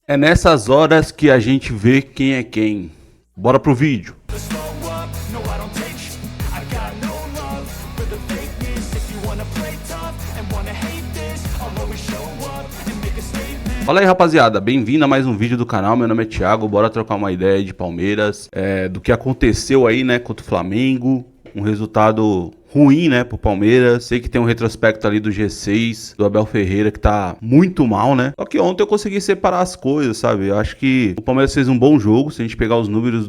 É nessas horas que a gente vê quem é quem. Bora pro vídeo. Fala aí, rapaziada, bem-vindo a mais um vídeo do canal. Meu nome é Thiago, bora trocar uma ideia de Palmeiras, do que aconteceu aí, né, contra o Flamengo. Um resultado ruim, né, pro Palmeiras. Sei que tem um retrospecto ali do G6, do Abel Ferreira, que tá muito mal, né. Só que ontem eu consegui separar as coisas, sabe. Eu acho que o Palmeiras fez um bom jogo. Se a gente pegar os números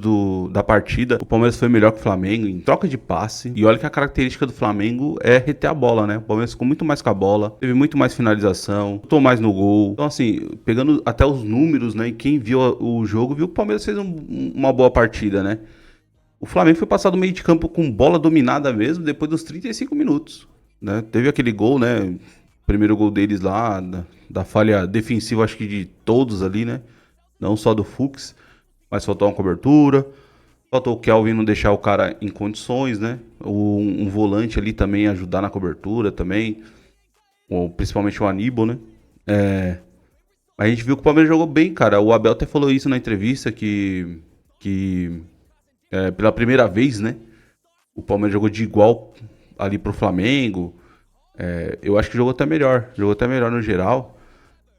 da partida, o Palmeiras foi melhor que o Flamengo em troca de passe. E olha que a característica do Flamengo é reter a bola, né. O Palmeiras ficou muito mais com a bola, teve muito mais finalização, botou mais no gol. Então, assim, pegando até os números, né, e quem viu o jogo, viu que o Palmeiras fez uma boa partida, né. O Flamengo foi passar do meio de campo com bola dominada mesmo, depois dos 35 minutos, né? Teve aquele gol, né? Primeiro gol deles lá, da falha defensiva, acho que de todos ali, né? Não só do Fux, mas faltou uma cobertura. Faltou o Kelvin não deixar o cara em condições, né? Um volante ali também ajudar na cobertura também. Ou principalmente o Aníbal, né? A gente viu que o Palmeiras jogou bem, cara. O Abel até falou isso na entrevista, que pela primeira vez, né? O Palmeiras jogou de igual ali pro Flamengo. Eu acho que jogou até melhor. Jogou até melhor no geral.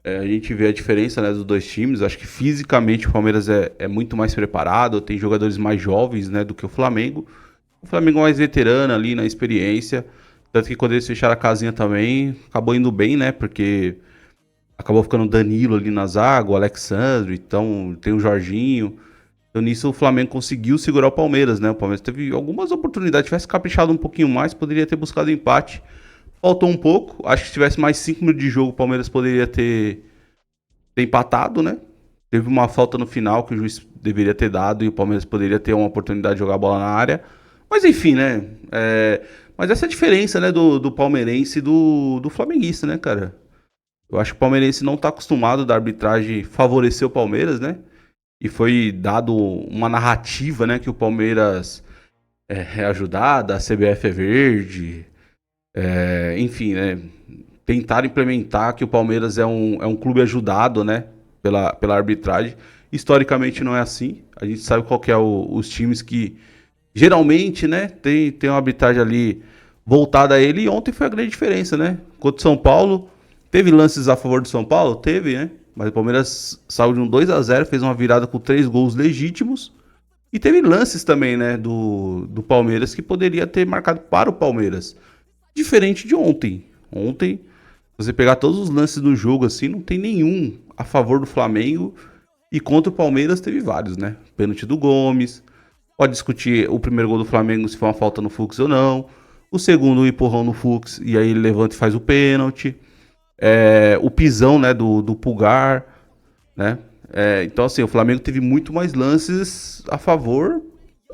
A gente vê a diferença, né, dos dois times. Acho que fisicamente o Palmeiras é muito mais preparado. Tem jogadores mais jovens, né, do que o Flamengo. O Flamengo é mais veterano ali na experiência. Tanto que quando eles fecharam a casinha também, acabou indo bem, né? Porque acabou ficando o Danilo ali na zaga, o Alexandre. Então tem o Jorginho. Então nisso o Flamengo conseguiu segurar o Palmeiras, né? O Palmeiras teve algumas oportunidades, tivesse caprichado um pouquinho mais, poderia ter buscado empate. Faltou um pouco, acho que se tivesse mais 5 minutos de jogo, o Palmeiras poderia ter empatado, né? Teve uma falta no final que o juiz deveria ter dado e o Palmeiras poderia ter uma oportunidade de jogar a bola na área. Mas enfim, né? Mas essa é a diferença, né, do palmeirense e do flamenguista, né, cara? Eu acho que o palmeirense não tá acostumado da arbitragem favorecer o Palmeiras, né? E foi dado uma narrativa, né, que o Palmeiras é ajudado, a CBF é verde, enfim, né, tentaram implementar que o Palmeiras é um clube ajudado, né, pela arbitragem. Historicamente não é assim, a gente sabe qual que é os times que geralmente, né, tem uma arbitragem ali voltada a ele, e ontem foi a grande diferença, né, contra o São Paulo. Teve lances a favor do São Paulo? Teve, né? Mas o Palmeiras saiu de um 2-0, fez uma virada com 3 gols legítimos. E teve lances também, né, do Palmeiras que poderia ter marcado para o Palmeiras. Diferente de ontem. Ontem, você pegar todos os lances do jogo assim, não tem nenhum a favor do Flamengo. E contra o Palmeiras teve vários, né? Pênalti do Gomes. Pode discutir o primeiro gol do Flamengo se foi uma falta no Fux ou não. O segundo, um empurrão no Fux, e aí ele levanta e faz o pênalti. O pisão, né, do Pulgar, né? Então, assim, o Flamengo teve muito mais lances a favor,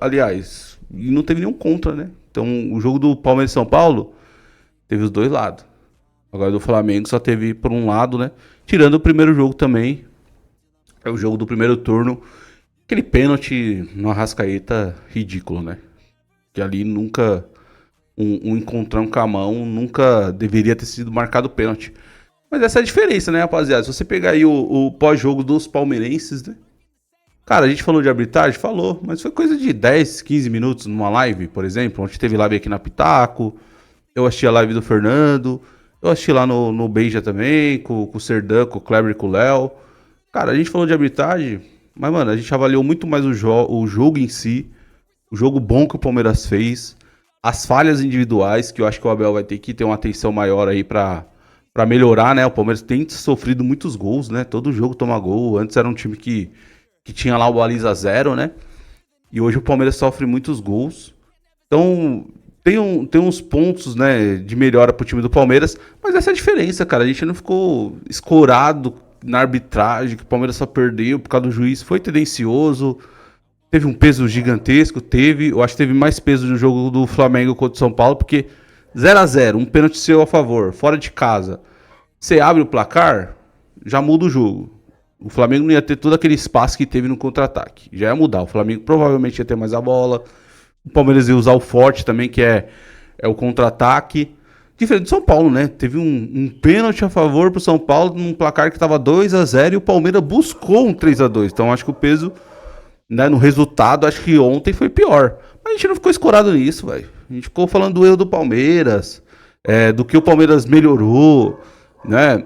aliás, e não teve nenhum contra, né? Então, o jogo do Palmeiras e São Paulo teve os dois lados. Agora, do Flamengo só teve por um lado, né? Tirando o primeiro jogo também, é o jogo do primeiro turno, aquele pênalti no Arrascaeta ridículo, né? Que ali nunca, um encontrão com a mão, nunca deveria ter sido marcado pênalti. Mas essa é a diferença, né, rapaziada? Se você pegar aí o pós-jogo dos palmeirenses, né? Cara, a gente falou de arbitragem? Falou, mas foi coisa de 10, 15 minutos numa live, por exemplo. Ontem teve live aqui na Pitaco, eu assisti a live do Fernando, eu assisti lá no Beija também, com o Serdan, com o Kleber e com o Léo. Cara, a gente falou de arbitragem, mas, mano, a gente avaliou muito mais o jogo em si, o jogo bom que o Palmeiras fez, as falhas individuais, que eu acho que o Abel vai ter que ter uma atenção maior aí pra melhorar, né? O Palmeiras tem sofrido muitos gols, né? Todo jogo toma gol. Antes era um time que tinha lá o baliza zero, né? E hoje o Palmeiras sofre muitos gols. Então, tem uns pontos, né, de melhora pro time do Palmeiras. Mas essa é a diferença, cara. A gente não ficou escorado na arbitragem, que o Palmeiras só perdeu por causa do juiz. Foi tendencioso. Teve um peso gigantesco. Eu acho que teve mais peso no jogo do Flamengo contra o São Paulo, porque 0-0, um pênalti seu a favor, fora de casa. Você abre o placar, já muda o jogo. O Flamengo não ia ter todo aquele espaço que teve no contra-ataque. Já ia mudar. O Flamengo provavelmente ia ter mais a bola. O Palmeiras ia usar o forte também, que é o contra-ataque. Diferente do São Paulo, né? Teve um pênalti a favor pro São Paulo num placar que tava 2-0 e o Palmeiras buscou um 3-2. Então acho que o peso, né, no resultado, acho que ontem foi pior. Mas a gente não ficou escorado nisso, velho. A gente ficou falando do erro do Palmeiras, do que o Palmeiras melhorou, né?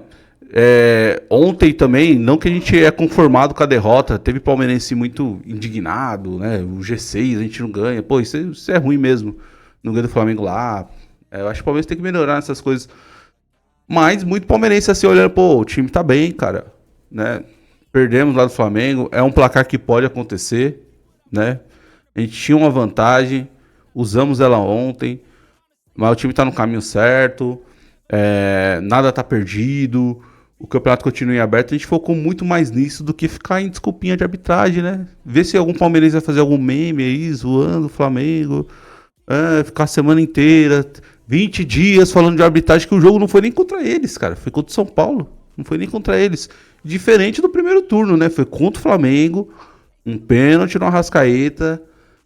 Ontem também, não que a gente é conformado com a derrota, teve palmeirense muito indignado, né? O G6 a gente não ganha. Pô, isso é ruim mesmo. Não ganha do Flamengo lá. Eu acho que o Palmeiras tem que melhorar nessas coisas. Mas muito palmeirense assim olhando, pô, o time tá bem, cara, né? Perdemos lá do Flamengo, é um placar que pode acontecer, né? A gente tinha uma vantagem, usamos ela ontem, mas o time tá no caminho certo, nada tá perdido, o campeonato continua em aberto, a gente focou muito mais nisso do que ficar em desculpinha de arbitragem, né? Ver se algum palmeirense vai fazer algum meme aí, zoando o Flamengo, ficar a semana inteira, 20 dias falando de arbitragem, que o jogo não foi nem contra eles, cara, foi contra o São Paulo, não foi nem contra eles. Diferente do primeiro turno, né? Foi contra o Flamengo, um pênalti no Arrascaeta,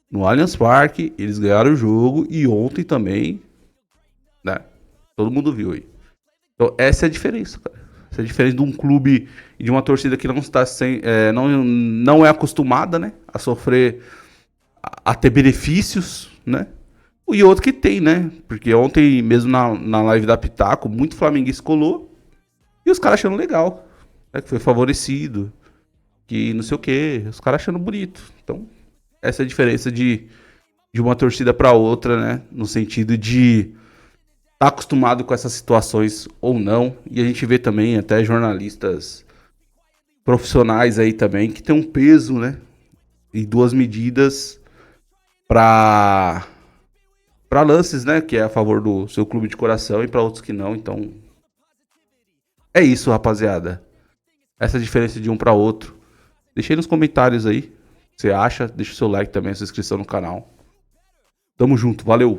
no Allianz Parque, eles ganharam o jogo e ontem também, né? Todo mundo viu aí. Então essa é a diferença, cara. Essa é a diferença de um clube e de uma torcida que não está não é acostumada, né? A sofrer, a ter benefícios, né? E outro que tem, né? Porque ontem mesmo na live da Pitaco, muito flamenguista colou e os caras achando legal, né? Que foi favorecido, que não sei o que, os caras achando bonito. Então essa é a diferença de uma torcida para outra, né? No sentido de estar acostumado com essas situações ou não. E a gente vê também até jornalistas profissionais aí também que tem um peso, né? E duas medidas para lances, né? Que é a favor do seu clube de coração e para outros que não. Então é isso, rapaziada. Essa diferença de um para outro. Deixa aí nos comentários aí o que você acha. Deixa o seu like também, a sua inscrição no canal. Tamo junto, valeu!